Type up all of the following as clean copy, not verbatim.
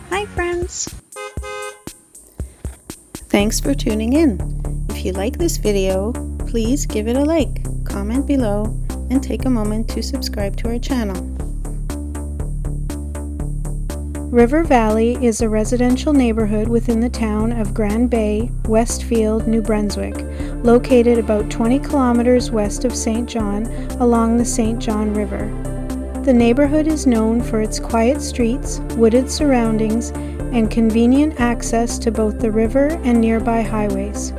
Hi friends! Thanks for tuning in. If you like this video, please give it a like, comment below, and take a moment to subscribe to our channel. River Valley is a residential neighborhood within the town of Grand Bay, Westfield, New Brunswick, located about 20 kilometers west of St. John along the St. John River. The neighborhood is known for its quiet streets, wooded surroundings, and convenient access to both the river and nearby highways.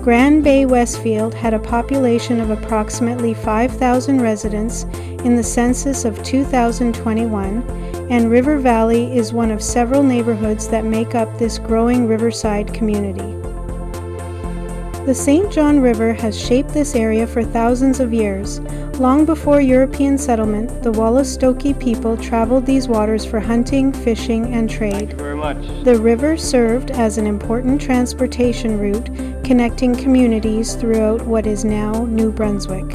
Grand Bay Westfield had a population of approximately 5,000 residents in the census of 2021, and River Valley is one of several neighborhoods that make up this growing riverside community. The St. John River has shaped this area for thousands of years. Long before European settlement, the Wolastoqey people traveled these waters for hunting, fishing, and trade. Thank you very much. The river served as an important transportation route, connecting communities throughout what is now New Brunswick.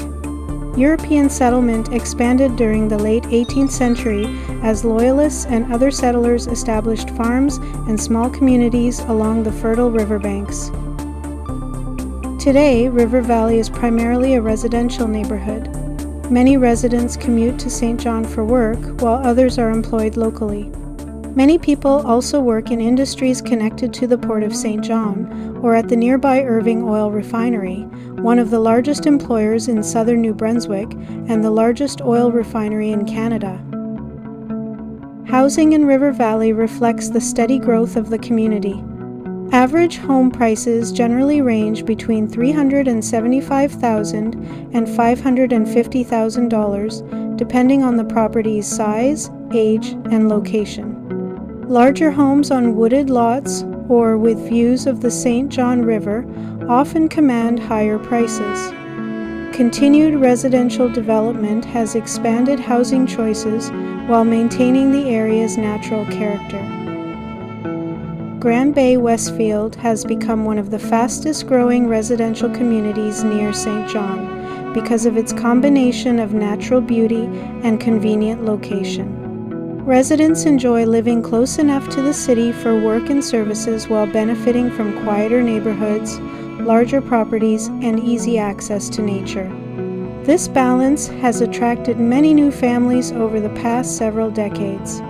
European settlement expanded during the late 18th century as loyalists and other settlers established farms and small communities along the fertile riverbanks. Today, River Valley is primarily a residential neighborhood. Many residents commute to St. John for work, while others are employed locally. Many people also work in industries connected to the Port of St. John or at the nearby Irving Oil Refinery, one of the largest employers in southern New Brunswick and the largest oil refinery in Canada. Housing in River Valley reflects the steady growth of the community. Average home prices generally range between $375,000 and $550,000, depending on the property's size, age, and location. Larger homes on wooded lots or with views of the St. John River often command higher prices. Continued residential development has expanded housing choices while maintaining the area's natural character. Grand Bay Westfield has become one of the fastest growing residential communities near St. John because of its combination of natural beauty and convenient location. Residents enjoy living close enough to the city for work and services while benefiting from quieter neighborhoods, larger properties, and easy access to nature. This balance has attracted many new families over the past several decades.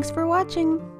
Thanks for watching!